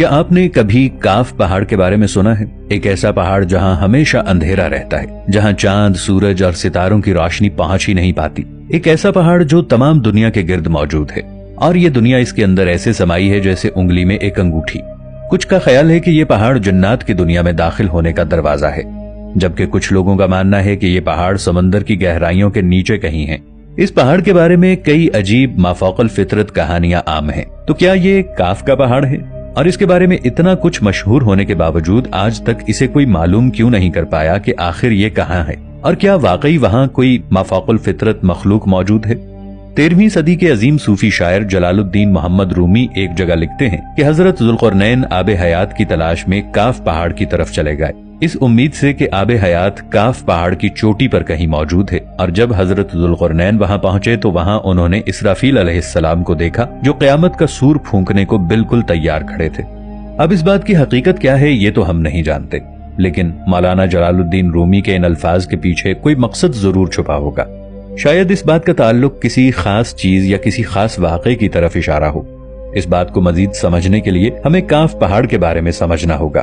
کیا آپ نے کبھی کاف پہاڑ کے بارے میں سنا ہے؟ ایک ایسا پہاڑ جہاں ہمیشہ اندھیرا رہتا ہے، جہاں چاند، سورج اور ستاروں کی روشنی پہنچ ہی نہیں پاتی۔ ایک ایسا پہاڑ جو تمام دنیا کے گرد موجود ہے، اور یہ دنیا اس کے اندر ایسے سمائی ہے جیسے انگلی میں ایک انگوٹھی۔ کچھ کا خیال ہے کہ یہ پہاڑ جنات کی دنیا میں داخل ہونے کا دروازہ ہے، جبکہ کچھ لوگوں کا ماننا ہے کہ یہ پہاڑ سمندر کی گہرائیوں کے نیچے کہیں ہیں۔ اس پہاڑ کے بارے میں کئی عجیب مافوق الفطرت کہانیاں عام ہیں۔ تو کیا یہ کاف کا پہاڑ ہے؟ اور اس کے بارے میں اتنا کچھ مشہور ہونے کے باوجود آج تک اسے کوئی معلوم کیوں نہیں کر پایا کہ آخر یہ کہاں ہے، اور کیا واقعی وہاں کوئی مافوق الفطرت مخلوق موجود ہے؟ 13ویں صدی کے عظیم صوفی شاعر جلال الدین محمد رومی ایک جگہ لکھتے ہیں کہ حضرت ذوالقرنین آب حیات کی تلاش میں کاف پہاڑ کی طرف چلے گئے، اس امید سے کہ آب حیات کاف پہاڑ کی چوٹی پر کہیں موجود ہے۔ اور جب حضرت ذوالقرنین وہاں پہنچے تو وہاں انہوں نے اسرافیل علیہ السلام کو دیکھا، جو قیامت کا سور پھونکنے کو بالکل تیار کھڑے تھے۔ اب اس بات کی حقیقت کیا ہے یہ تو ہم نہیں جانتے، لیکن مولانا جلال الدین رومی کے ان الفاظ کے پیچھے کوئی مقصد ضرور چھپا ہوگا۔ شاید اس بات کا تعلق کسی خاص چیز یا کسی خاص واقعے کی طرف اشارہ ہو۔ اس بات کو مزید سمجھنے کے لیے ہمیں کاف پہاڑ کے بارے میں سمجھنا ہوگا۔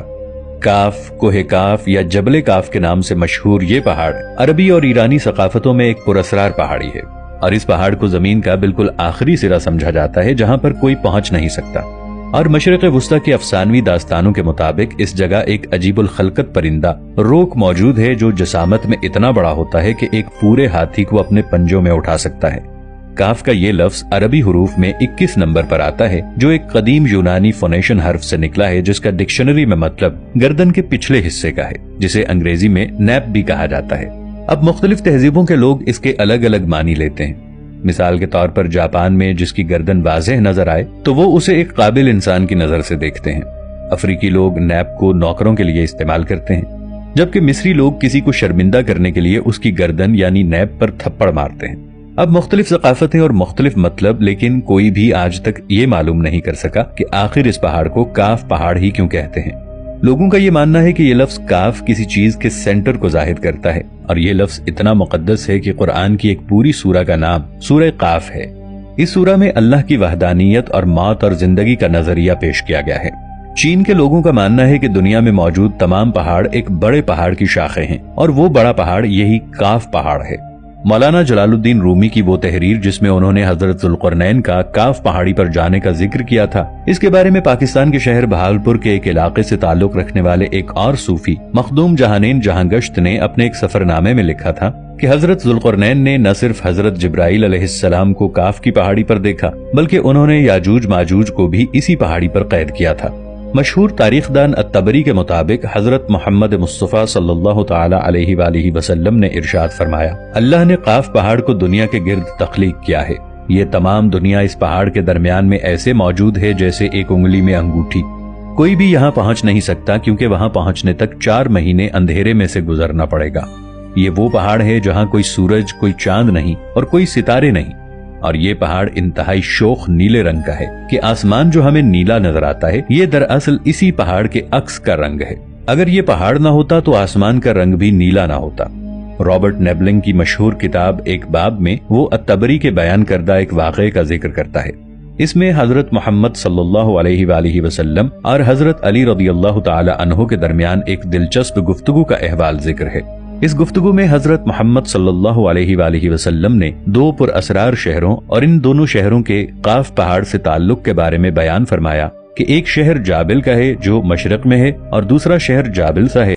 کاف، کوہ کاف یا جبل کاف کے نام سے مشہور یہ پہاڑ عربی اور ایرانی ثقافتوں میں ایک پراسرار پہاڑی ہے، اور اس پہاڑ کو زمین کا بالکل آخری سرا سمجھا جاتا ہے جہاں پر کوئی پہنچ نہیں سکتا۔ اور مشرق وسطی کی افسانوی داستانوں کے مطابق اس جگہ ایک عجیب الخلقت پرندہ روک موجود ہے جو جسامت میں اتنا بڑا ہوتا ہے کہ ایک پورے ہاتھی کو اپنے پنجوں میں اٹھا سکتا ہے۔ کاف کا یہ لفظ عربی حروف میں 21 نمبر پر آتا ہے، جو ایک قدیم یونانی فونیشن حرف سے نکلا ہے جس کا ڈکشنری میں مطلب گردن کے پچھلے حصے کا ہے، جسے انگریزی میں نیپ بھی کہا جاتا ہے۔ اب مختلف تہذیبوں کے لوگ اس کے الگ الگ معنی لیتے ہیں۔ مثال کے طور پر جاپان میں جس کی گردن واضح نظر آئے تو وہ اسے ایک قابل انسان کی نظر سے دیکھتے ہیں۔ افریقی لوگ نیپ کو نوکروں کے لیے استعمال کرتے ہیں، جبکہ مصری لوگ کسی کو شرمندہ کرنے کے لیے اس کی گردن یعنی نیپ پر تھپڑ مارتے ہیں۔ اب مختلف ثقافتیں اور مختلف مطلب، لیکن کوئی بھی آج تک یہ معلوم نہیں کر سکا کہ آخر اس پہاڑ کو کاف پہاڑ ہی کیوں کہتے ہیں۔ لوگوں کا یہ ماننا ہے کہ یہ لفظ کاف کسی چیز کے سینٹر کو ظاہر کرتا ہے، اور یہ لفظ اتنا مقدس ہے کہ قرآن کی ایک پوری سورہ کا نام سورہ قاف ہے۔ اس سورہ میں اللہ کی وحدانیت اور موت اور زندگی کا نظریہ پیش کیا گیا ہے۔ چین کے لوگوں کا ماننا ہے کہ دنیا میں موجود تمام پہاڑ ایک بڑے پہاڑ کی شاخیں ہیں، اور وہ بڑا پہاڑ یہی کاف پہاڑ ہے۔ مولانا جلال الدین رومی کی وہ تحریر جس میں انہوں نے حضرت ذوالقرنین کا کاف پہاڑی پر جانے کا ذکر کیا تھا، اس کے بارے میں پاکستان کے شہر بہاولپور کے ایک علاقے سے تعلق رکھنے والے ایک اور صوفی مخدوم جہانین جہاں گشت نے اپنے ایک سفر نامے میں لکھا تھا کہ حضرت ذوالقرنین نے نہ صرف حضرت جبرائیل علیہ السلام کو کاف کی پہاڑی پر دیکھا، بلکہ انہوں نے یاجوج ماجوج کو بھی اسی پہاڑی پر قید کیا تھا۔ مشہور تاریخ دان الطبری کے مطابق حضرت محمد مصطفیٰ صلی اللہ تعالی علیہ وآلہ وسلم نے ارشاد فرمایا، اللہ نے قاف پہاڑ کو دنیا کے گرد تخلیق کیا ہے، یہ تمام دنیا اس پہاڑ کے درمیان میں ایسے موجود ہے جیسے ایک انگلی میں انگوٹھی۔ کوئی بھی یہاں پہنچ نہیں سکتا کیونکہ وہاں پہنچنے تک 4 مہینے اندھیرے میں سے گزرنا پڑے گا۔ یہ وہ پہاڑ ہے جہاں کوئی سورج، کوئی چاند نہیں اور کوئی ستارے نہیں، اور یہ پہاڑ انتہائی شوخ نیلے رنگ کا ہے کہ آسمان جو ہمیں نیلا نظر آتا ہے یہ دراصل اسی پہاڑ کے عکس کا رنگ ہے۔ اگر یہ پہاڑ نہ ہوتا تو آسمان کا رنگ بھی نیلا نہ ہوتا۔ رابرٹ نیبلنگ کی مشہور کتاب ایک باب میں وہ الطبری کے بیان کردہ ایک واقعے کا ذکر کرتا ہے۔ اس میں حضرت محمد صلی اللہ علیہ وآلہ وسلم اور حضرت علی رضی اللہ تعالی عنہ کے درمیان ایک دلچسپ گفتگو کا احوال ذکر ہے۔ اس گفتگو میں حضرت محمد صلی اللہ علیہ وآلہ وسلم نے 2 پر اسرار شہروں اور ان دونوں شہروں کے قاف پہاڑ سے تعلق کے بارے میں بیان فرمایا کہ ایک شہر جابل کا ہے جو مشرق میں ہے، اور دوسرا شہر جابل سا ہے